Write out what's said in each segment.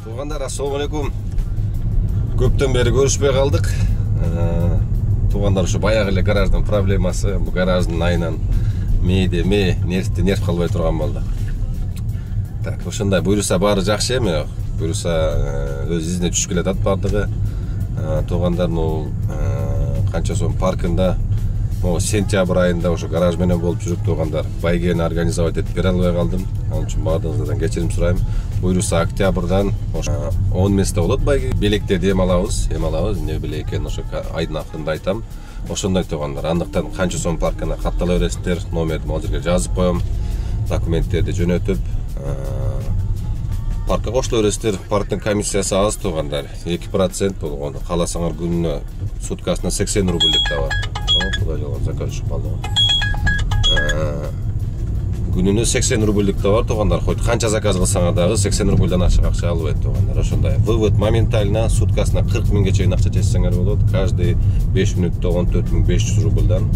Туугандар, ассалому алейкум. Көптөн бери көрүшпөй калдык. Туугандар, ушу баягы эле гараждын проблемасы, бу гараждын айынан мээде нерв калбай турган болду. Так, ошондой буюрса баары жакшы эми, буюрса өз изине түшүп келатат бардыгы. Туугандар, канча сом паркында сентябрь айында ошо гараж менен болуп жүрүп туугандар. Байгени организовать этип бере албай калдым. Ал үчүн баардыгыңыздан кечирим сурайм. Буюрса октябрдан 10 месте болот байге. Белектерди эм алабыз, эмне беле экенин ошо айдын акырында айтам. Ошондой туугандар. Андыктан канча сом паркына каттала бересиздер, номерди могу жерге жазып коем. Документтерди жөнөтүп, паркка кошула бересиздер. Парктын комиссиясы аз туугандар. 2% болгону. Кааласаңар күнүнө суткасына 80 рубльдик да бар. Кудай жолгон заказ түшүп калды. Күнүнө 80 рубльдик да бар туугандар. Хоть канча заказ кылсаңар дагы 80 рубльдан ашык акча албайт туугандар. Ошондой. Вывод моментально, суткасына 40 миңге чейин акча чечсеңер болот. Каждый 5 мүнөттө 14.500 рубльдан.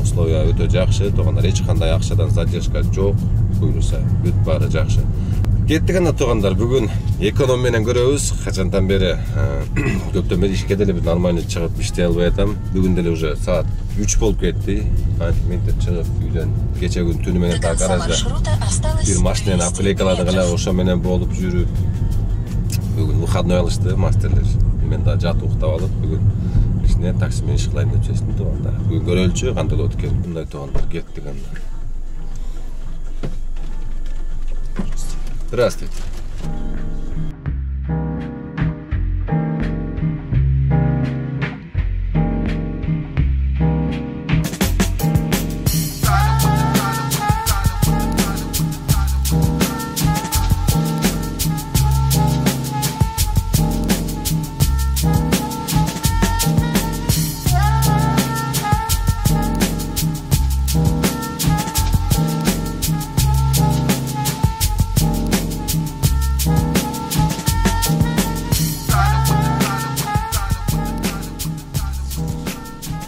Условия өтө жакшы туугандар. Эч кандай акчадан задержка жок. Буюрса бүт баары жакшы. Кеттик анда туугандар, бүгүн эконом менен көрөбүз. Качандан бери көптөн бери ишке деле нормально чыгып иштей албай атам. Бүгүн деле уже саат 3 болуп кетти. Антименте чыгып үйдөн кече күн түнү менен та гаражда бир машинаны аплейкаладык эле, ошо менен болуп жүрүп. Бүгүн выходной алышты мастерлер. Мен да жатып уктап алып, бүгүн кичине такси менен иш кылайын деп чечтим туугандар. Бүгүн көрөлүчү кандай болот экен. Мындай туугандар, кеттик анда. Здравствуйте.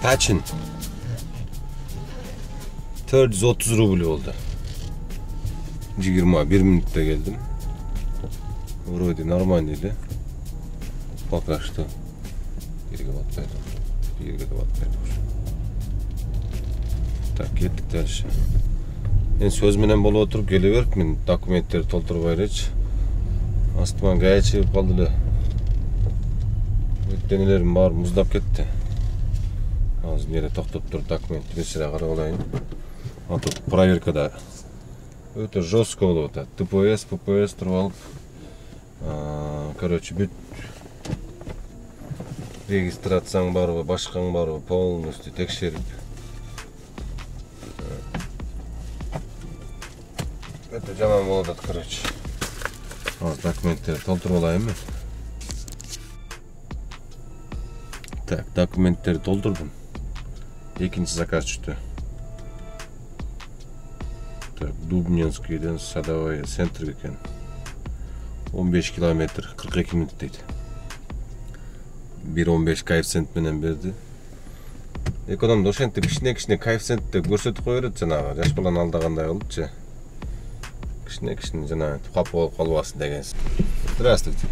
Kaçın? 430 rubl oldu. 21 minutda geldim. Вроде нормальный. Пока что. Yerге de batmaydı. Так, kettik dальше. En söz menen bolup oturup geliverip men dokumentleri toldurup ayırıç. Astıman gaya çıkıp kaldı ele. Öttenelerim var, muzdap ketti. Az nere toktop turup dokumentini sıra qarab olayın. Atып проверкада өтө жестко болуп атат. ТПС, ППС туруп алып, короче, бүт регистрацияң барбы, башкаң барбы полностью текшерип. Өтө жаман болуп атат, короче. Az dokumentleri толтуруп алайын мен. Так, dokumentleri толтурдум. Экинчи заказ түштү. Так, Дубнинскийден Садовая центрге экен. 15 километр, 42 минут дейт. 1.15 коэффициент менен берди. Экономда ошентип кичине коэффициентти көрсөтүп кое берет жанагы, жаш баланы алдагандай кылыпчы. Кичине жана капы болуп калбасын деген. Здравствуйте.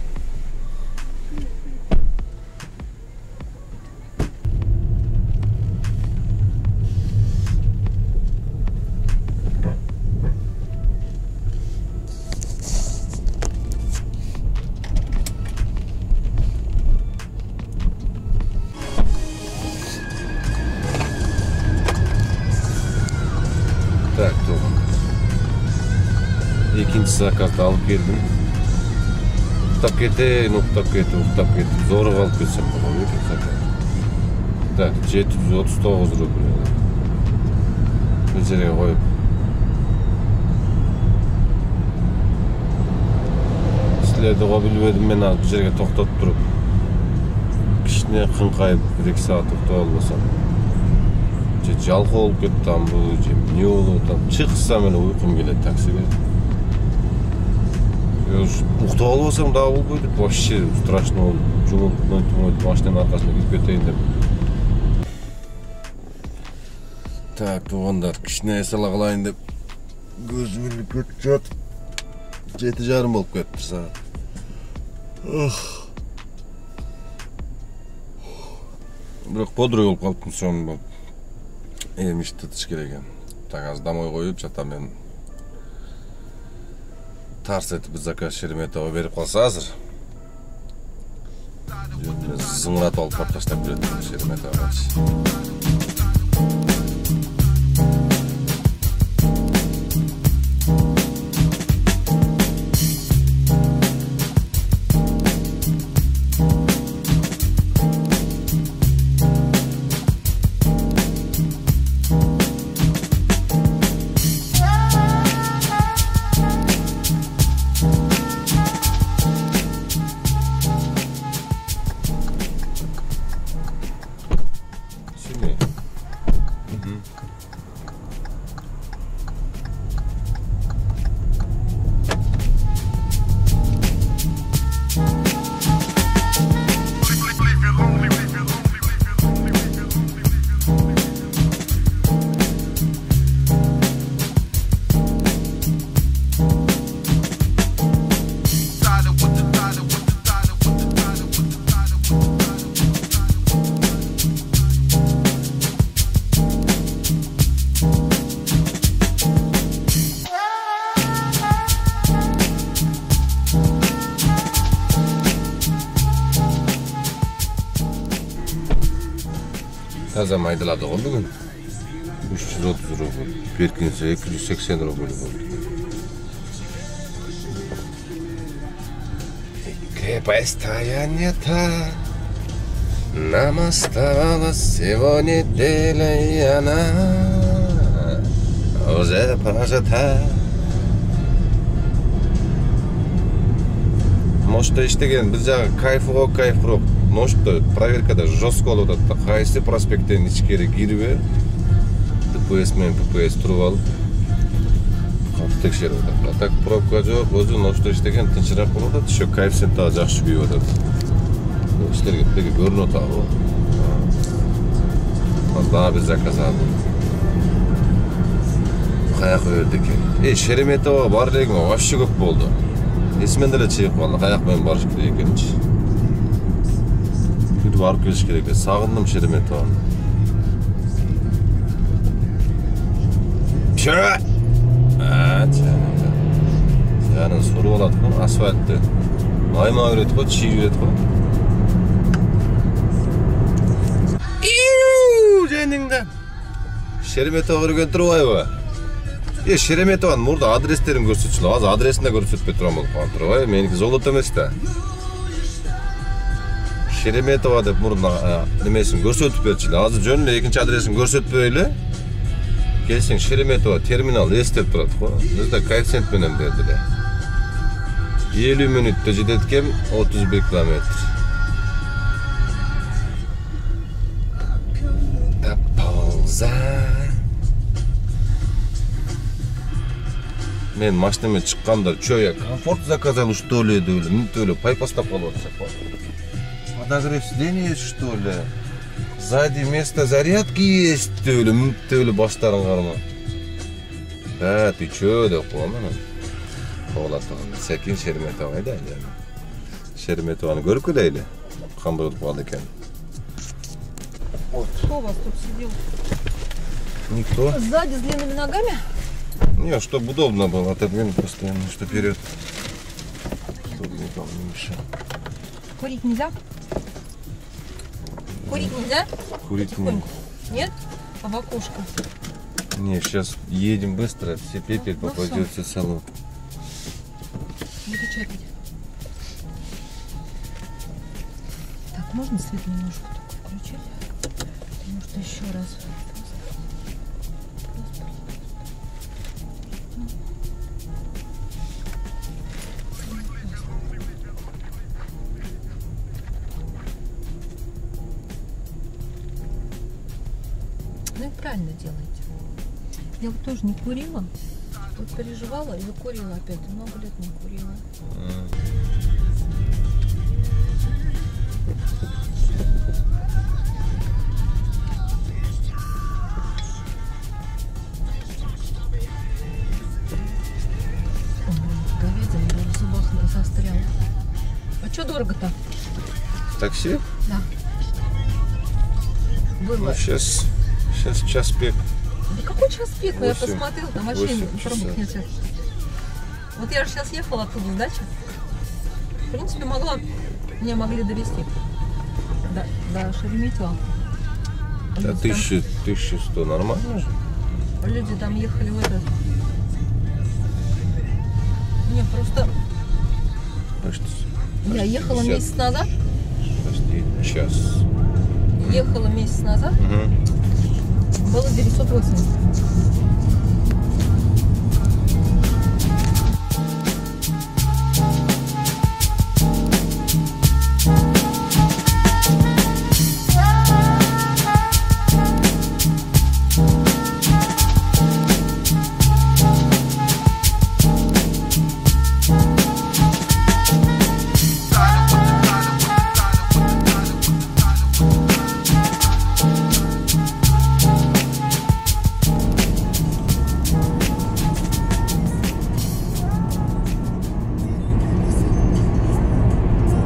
Так, экинчи заказды алып келдим. Уктап кетейин. Зору алып кетсем болот экен заказ. Так, 739 рубль. Бул жерге коюп. Силерди го билбедим мен, ал жерге токтоп туруп. Кичине кыңкайып 1-2 саат уктап албасам. Жалқы болуп кеттім, не болуп атам. Чыксам эле уйкум келет таксиге. Уктап албасам дагы болбойт. Вообще страшно болуп, жумуп машинанын аркасына кирип кетейин деп. Так, туугандар, кичине эс ала калайын деп көзүм илип кетип жатып 7:30 болуп кетти саат. Бирок бодрой болуп калыптым, сонун эми ишти тытыш керек экен. Так азыр домой коюп жатам мен. Тарс этип биз заказ Шереметова берип калса азыр. Зыңыратып алып барып таштап берет Шереметовага. Таза майдалады ғой бүгін. 330 рубль. Беркинсе 280 рубль болды. Крепостная нета, нам оставалось всего неделя, и она уже прожита. Может, иштеген біз жағы кайфырок. Ношто проверкада жестко болуп атат. Кайсы проспекттен ичкери кирбе, ДПС менен ППС туруп алып, катып текшерип атат. А так пробка жок, өзү ношто иштеген тынчыраак болуп атат, ошо коэффициент дагы жакшы күйүп атат. Силерге деги көрүнүп атабы? Дагы бир заказ алдым. Каяка берди экен? Шереметова бар элегим вообще көп болду. Эсимен деле чыгып калды, каяк менен барыш керек экенчи. Барып келиш керек. Сагындым Шереметованы. Чö! Жанын суруп алат го, асфальтты. Айма берет го, чийип берет го. Жаныңда. Шереметова көргөн турбайбы? Шереметованын мурда адрестерин көрсөтчүлөр. Азыр адресин да көрсөтпөй турам болуп калган турбайбы? Меники золото эмес да. Шереметова деп мурда немесин көрсөтүп берчү. Азыр жөн эле экинчи адресин көрсөтпөй эле. Келсең Шереметова терминал эстеп турат го. Бизде коэффициент менен берди эле. 50 мүнөттө жетет экен, 31 километр. Таполза. Мен машинеме чыкканда чё я комфорт заказал, что ли, деп пайпастап калып атышат. Подогрев сиденья, что ли? Сзади место зарядки есть, төлі баштарын қарма. Ты чё, деп қоямын. Қолатығын. Сәкен Шереметова айда. Шереметованы көріп келейлі. Қандай болып қалды екен. Кто у вас тут сидел? Никто. Сзади с длинными ногами? Не, чтобы удобно было отодвинуть постоянно, что вперед. Чтобы никому не мешал. Курить нельзя? Курить нельзя? Курить нельзя. Нет? А в окошко? Не, сейчас едем быстро, все пепель попадется в салон. Выключать. Так, можно свет немножко только включить? Потому что еще раз. Ну и правильно делаете. Я вот тоже не курила. Вот переживала и закурила опять. Много лет не курила. Говядина в зубах застряла. А что дорого-то? Такси? Да. Было. Ну, сейчас час пик. Да какой час пик? Я 8, посмотрел, там вообще 8 пробок часов. нет. Вот я же сейчас ехала оттуда с дачи. В принципе, меня могли довезти до Шереметьево. Да, 1100 нормально же. Люди там ехали в этот... Не, просто... Почти. Я ехала 50. месяц назад. Почти час. Ехала месяц назад. Угу. Было 980.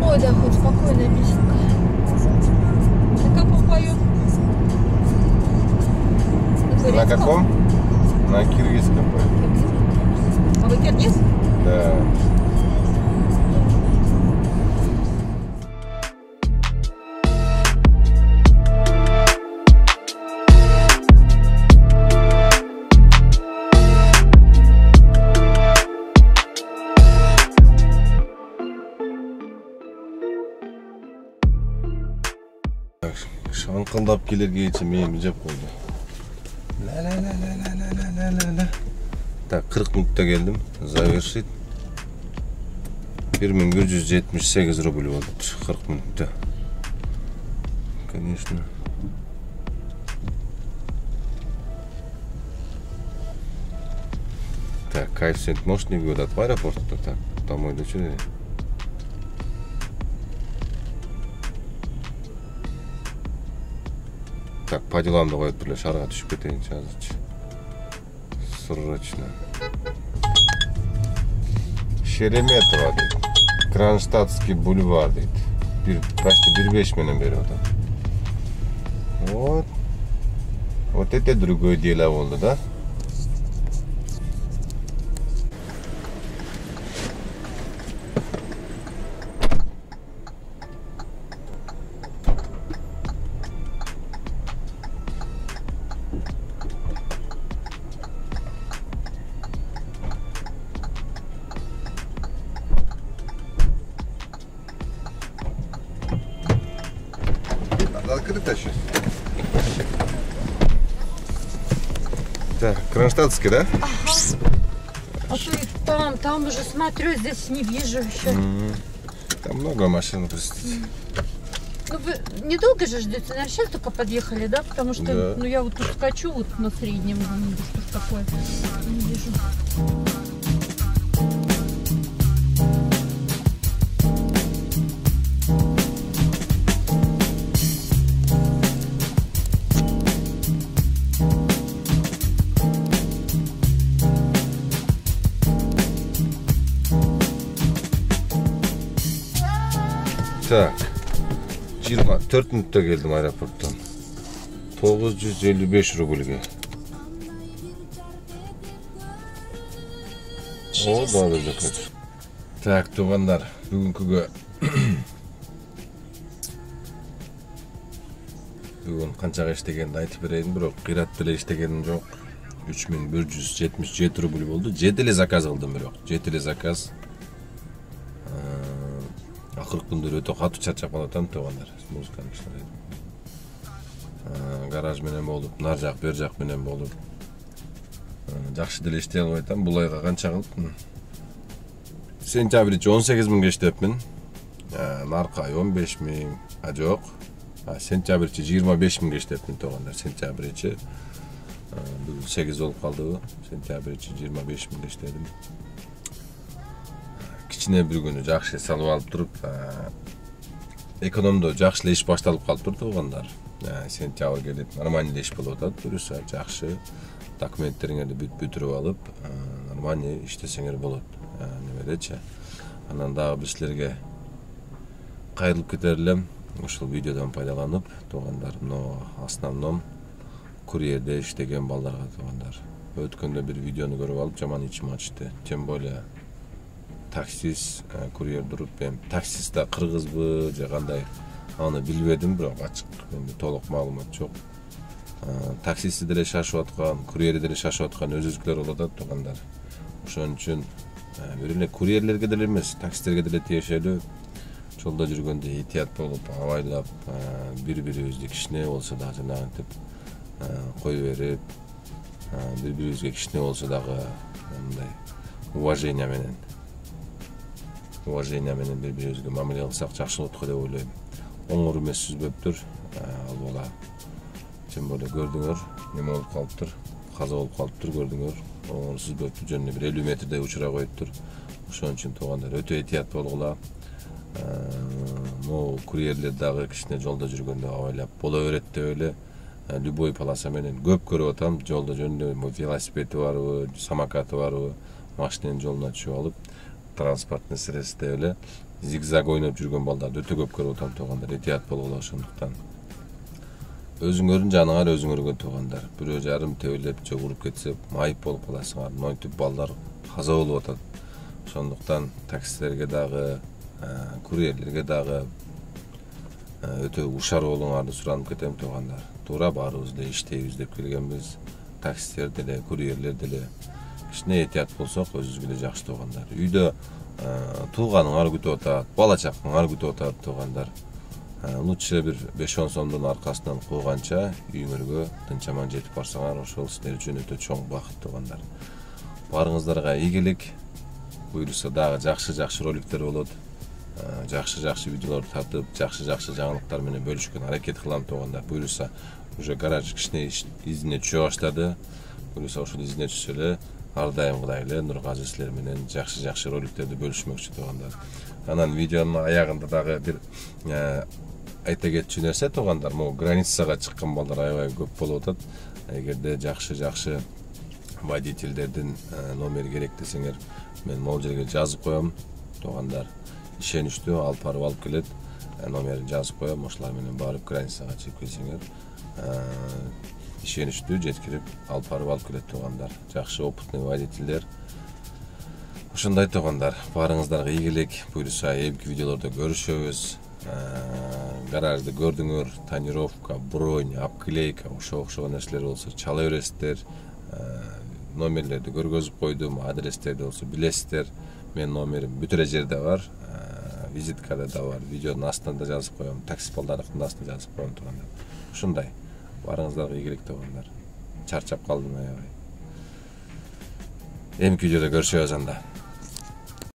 Ой, да, хоть спокойная песенка. На каком поет? На каком? На киргизском. А вы киргиз? Да. Шаңқылдап келерге мені жеп қойды. Ла. Так, 40 минутта келдім. Завершит. 1178 рубль болды. 40 минутта. Конечно. Так, коэффициент можешь не выдать в аэропорту? Так, домой до чего? Так, по делам давай для шара түшіп кетейін жазычы. Срочно. Шереметьево дейді. Кронштадтский бульвар дейді. Почти 1,5 менен бері отыр. Вот. Вот это другое дело болды, да? Открыто сейчас. Так, Кронштадтский, да? Ага. А то и там уже смотрю, здесь не вижу еще. Там много машин. Ну вы недолго же ждете? Наверное, сейчас только подъехали, да? Потому что, Да. ну я вот тут скачу вот на среднем, что ж такое, не вижу. Так, 24 минутта келдім аэропорттан. 955 рубльге. О, да, закат. Так, туғандар, бүгінкіге бүгін қаншаға іштегенді айтып берейін, бірақ қират біле іштегенім жоқ. 3177 рубль болды. 7 еле заказ қылдым, бірақ 7 еле заказ. 40 күндер өте қатты чарчап қалатам туғандар. Музыканы іштейді. Гараж менен болып, нар жақ, бер жақ менен болып. Жақшы деле іштей алып айтам. Бұл айға қанша қылыппын? Сентябрьче 18 мыңға іштеппін. Нарқы ай 15 мың. Жоқ. Сентябрьче 25 мыңға іштеппін туғандар. Сентябрьче. Бүгін 8 болып қалды. Сентябрьче 25 мыңға іштедім. Кичине bir күнү жакшы салып алып туруп, экономдо жакшы иш башталып калып тур тугандар. Сентябрь келет, нормальный иш болуп атат, буюрса жакшы документтериңерди бүтүрүп алып, нормальный иштесеңер болот. Немедечи. Анан дагы биз силерге Кайрылып кетерлем. Ушул видеодон пайдаланып, туугандар, но основном курьерде иштеген балдарга туугандар. Өткөндө бир видеону көрүп алып, жаман ичим ачты. Тем более таксист, курьер туруп, эми таксист да кыргызбы же кандай аны билбедим, бирок ачык менде толук маалымат жок. Таксисти деле шашып аткан, курьери деле шашып аткан өзүзгүлөр болот да туугандар. Ошон үчүн бир эле курьерлерге деле эмес, таксисттерге деле тиешелүү. Жолдо жүргөндө этият болуп, абайлап, бири-бирибизди кичине болсо дагы жанагынтип кой берип, бири-бирибизге кичине болсо дагы мындай уважение менен бири-бирибизге мамиле кылсак жакшы болот го деп ойлойм. Оңор эмес сүзбөптүр, ал бала. Тем более көрдүңөр, неме болуп калыптыр, каза болуп калыптыр, көрдүңөр. Оңор сүзбөптүр, жөнүндө бир 50 метрдей учура коюптур. Ошон үчүн туугандар өтө этият болгула. Могу курьерлер дагы кичине жолдо жүргөндө абайлап боло берет деп эле любой полоса менен көп көрүп атам. Жолдо жөнүндө велосипеди барбы, самокаты барбы, машинанын жолуна түшүп алып, транспортный средство деп эле зигзаг ойноп жүргөн балдарды өтө көп көрүп атам туугандар. Этият болгула ошондуктан. Өзүңөрдүн жаныңар өзүңөргө туугандар. Бирөө жарым тебелеп же уруп кетсе, майып болуп каласыңар. Монтип балдар каза болуп атат. Ошондуктан таксистерге дагы, курьерлерге дагы өтө ушар болуңарды суранып кетем туугандар. Туура баарыбыз да иштейбиз деп келгенбиз. Таксистер деле, курьерлер деле кичине этият болсок өзүбүзгө эле жакшы туугандар. Үйдө тууганыңар күтүп атат, бала чакаңар күтүп атат туугандар. Лучше бир 5-10 сомдун аркасынан кууганча үйүңөргө тынчаман жетип барсаңар, ошол силер үчүн өтө чоң бакыт туугандар. Барыңыздарга ийгилик. Буюрса дагы жакшы роликтер болот. Жакшы видеолор тартып, жакшы жаңылыктар менен бөлүшкөнгө аракет кылам туугандар. Буюрса уже гараж кичине изине түшө баштады. Буюрса ошол изине түшсө эле ар дайым кыдай эле Нургазы силер менен жакшы роликтерди бөлүшмөкчү туугандар. Анан видеонун аягында дагы бир айта кетчү нерсе туугандар, могу границага чыккан балдар аябай көп болуп атат. Эгерде жакшы водительдердин номери керек десеңер, мен могу жерге жазып коем туугандар. Ишеничтүү алып барып алып келет. Номерин жазып коем, ошолар менен барып границага чыгып келсеңер, ишеничтүү жеткирип алып барып алып келет туугандар. Жакшы опытный водительдер. Ошондой туугандар, барыңыздарга ийгилик. Буюрса эмки видеолордо көрүшөбүз. Гаражды көрдүңөр, тонировка, бронь, обклейка, окшогон нерселер болсо чала бересиздер. Номерлерди көргөзүп койдум, адрестерди болсо билесиздер. Менин номерим бүт эле жерде бар. Визиткада да бар, видеонун астында жазып коем, такси балдарынын астына жазып коем туугандар. Ушундай. Барыңыздарга ийгилик туугандар. Чарчап калдым аябай. Эмки видеодо көрүшөбүз анда.